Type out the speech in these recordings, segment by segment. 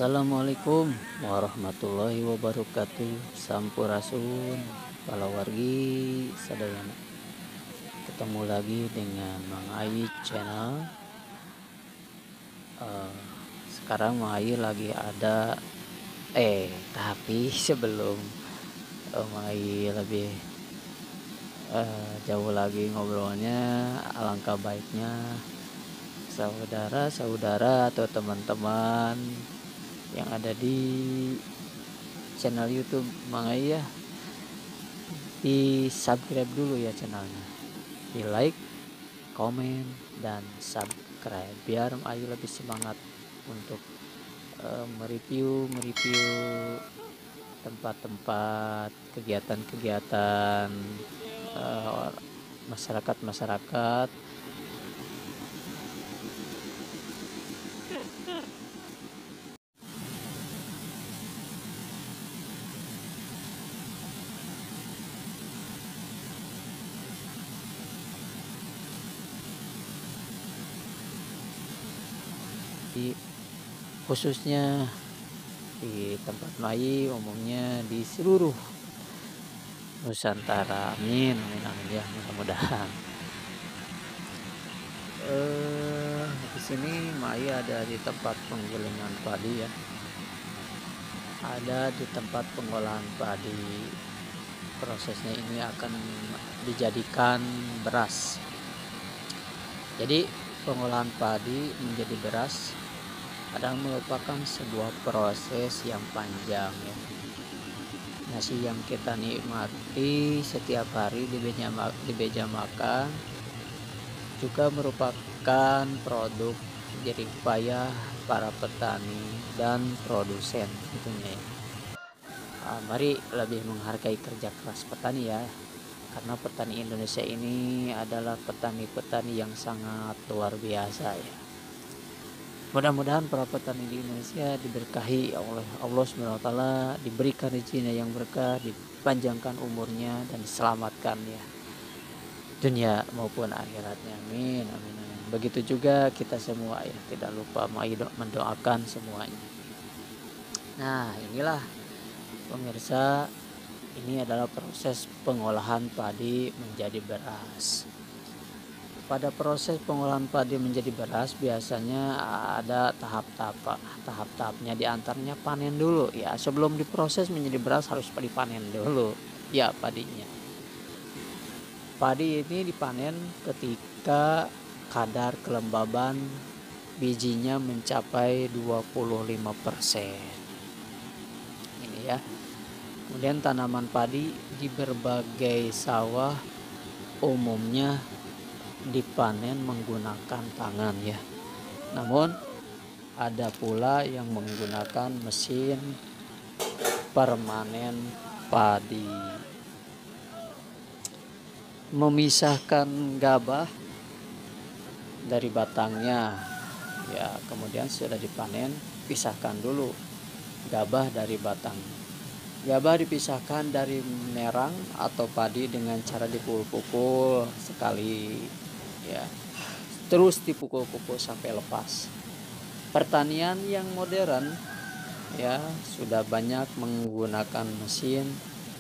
Assalamualaikum warahmatullahi wabarakatuh. Sampurasun palawargi sadayana. Ketemu lagi dengan Mang Ai channel. Sekarang Mang Ai lagi ada tapi sebelum Mang Ai lebih jauh lagi ngobrolnya, alangkah baiknya saudara-saudara atau teman-teman yang ada di channel YouTube Mang Ai ya, di subscribe dulu ya channelnya, di like, komen, dan subscribe biar Mang Ai lebih semangat untuk mereview tempat-tempat, kegiatan-kegiatan masyarakat khususnya di tempat Mang Ai, umumnya di seluruh Nusantara. Amin amin amin ya, mudah-mudahan. Di sini Mang Ai ada di tempat penggilingan padi ya, ada di tempat pengolahan padi. Prosesnya ini akan dijadikan beras. Jadi pengolahan padi menjadi beras adalah merupakan sebuah proses yang panjang ya. Nasi yang kita nikmati setiap hari di meja makan juga merupakan produk jerih payah para petani dan produsen tentunya ya. Mari lebih menghargai kerja keras petani ya, karena petani Indonesia ini adalah petani-petani yang sangat luar biasa ya. Mudah-mudahan para petani di Indonesia diberkahi oleh Allah SWT, diberikan rezekinya yang berkah, dipanjangkan umurnya, dan diselamatkan ya, dunia maupun akhiratnya. Amin amin amin. Begitu juga kita semua ya, tidak lupa mendoakan semuanya. Nah inilah pemirsa, ini adalah proses pengolahan padi menjadi beras. Pada proses pengolahan padi menjadi beras biasanya ada tahap-tahapnya, diantaranya panen dulu ya. Sebelum diproses menjadi beras harus dipanen dulu ya padinya. Padi ini dipanen ketika kadar kelembaban bijinya mencapai 25%. Ini ya. Kemudian tanaman padi di berbagai sawah umumnya dipanen menggunakan tangan ya. Namun ada pula yang menggunakan mesin permanen padi. Memisahkan gabah dari batangnya ya, kemudian sudah dipanen, pisahkan dulu gabah dari batang. Gabah dipisahkan dari merang atau padi dengan cara dipukul-pukul sekali ya, terus dipukul-pukul sampai lepas. Pertanian yang modern ya sudah banyak menggunakan mesin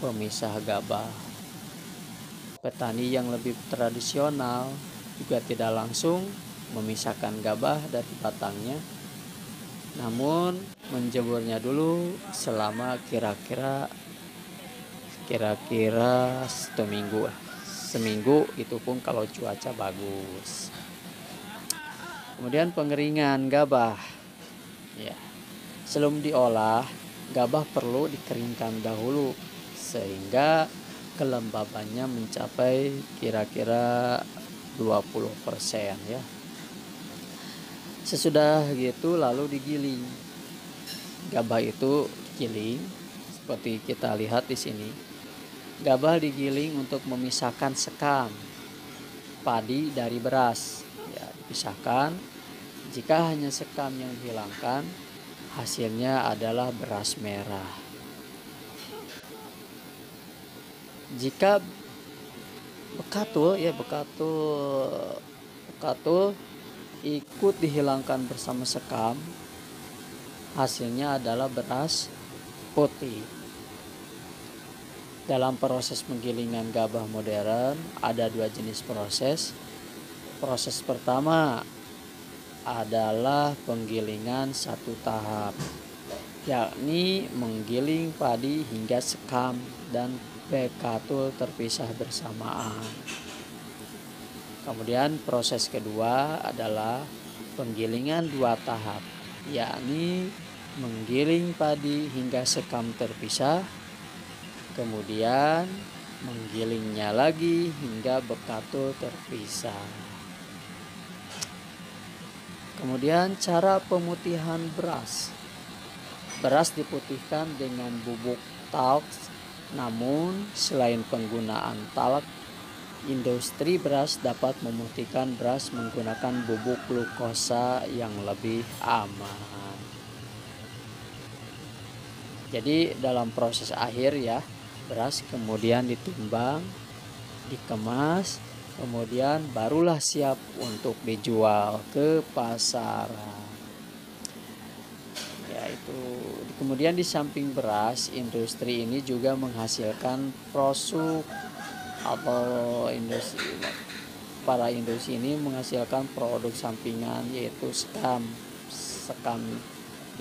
pemisah gabah. Petani yang lebih tradisional juga tidak langsung memisahkan gabah dari batangnya, namun menjeburnya dulu selama kira-kira seminggu, itu pun kalau cuaca bagus. Kemudian pengeringan gabah ya. Sebelum diolah, gabah perlu dikeringkan dahulu sehingga kelembabannya mencapai kira-kira 20% ya. Sesudah gitu lalu digiling. Gabah itu digiling seperti kita lihat di sini. Gabah digiling untuk memisahkan sekam padi dari beras ya, dipisahkan. Jika hanya sekam yang dihilangkan, hasilnya adalah beras merah. Jika bekatul ikut dihilangkan bersama sekam, hasilnya adalah beras putih. Dalam proses penggilingan gabah modern ada 2 jenis proses. Proses pertama adalah penggilingan satu tahap, yakni menggiling padi hingga sekam dan bekatul terpisah bersamaan. Kemudian proses kedua adalah penggilingan 2 tahap, yakni menggiling padi hingga sekam terpisah, kemudian menggilingnya lagi hingga bekatul terpisah. Kemudian cara pemutihan beras. Beras diputihkan dengan bubuk talc, namun selain penggunaan talc, industri beras dapat memutihkan beras menggunakan bubuk glukosa yang lebih aman. Jadi dalam proses akhir ya, beras kemudian ditimbang, dikemas, kemudian barulah siap untuk dijual ke pasaran. Yaitu kemudian di samping beras, industri ini juga menghasilkan prosuk atau para industri ini menghasilkan produk sampingan yaitu sekam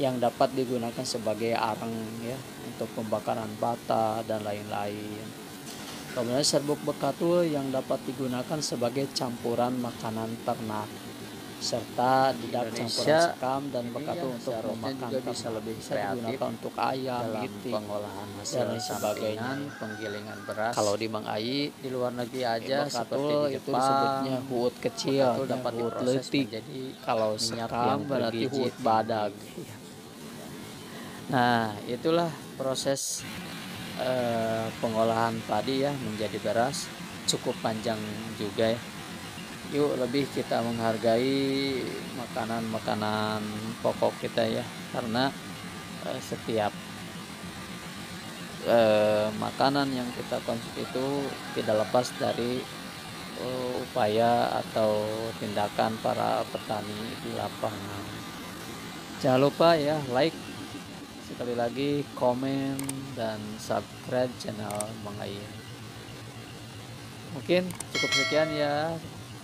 yang dapat digunakan sebagai arang ya untuk pembakaran bata dan lain-lain. Kemudian serbuk bekatul yang dapat digunakan sebagai campuran makanan ternak, serta tidak campuran sekam dan bekatul untuk memakan juga bisa lebih kreatif untuk ayam, dalam pengolahan hasil dan sebagainya. Penggilingan beras kalau di Mang Ai di luar negeri aja seperti di Jepang, itu disebutnya huut kecil, dapat diproses menjadi kalau sekam berarti huut badag. Nah, itulah proses pengolahan padi ya menjadi beras, cukup panjang juga ya. Yuk lebih kita menghargai makanan-makanan pokok kita ya, karena setiap makanan yang kita konsumsi itu tidak lepas dari upaya atau tindakan para petani di lapangan. Jangan lupa ya like, sekali lagi komen dan subscribe channel Mang Ai. Mungkin cukup sekian ya.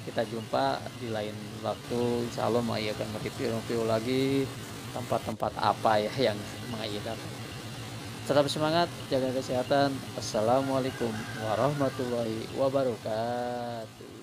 Kita jumpa di lain waktu. Insya Allah Mang Ai akan mereview lagi tempat-tempat apa ya yang Mang Ai dapat. Tetap semangat, jaga kesehatan. Assalamualaikum warahmatullahi wabarakatuh.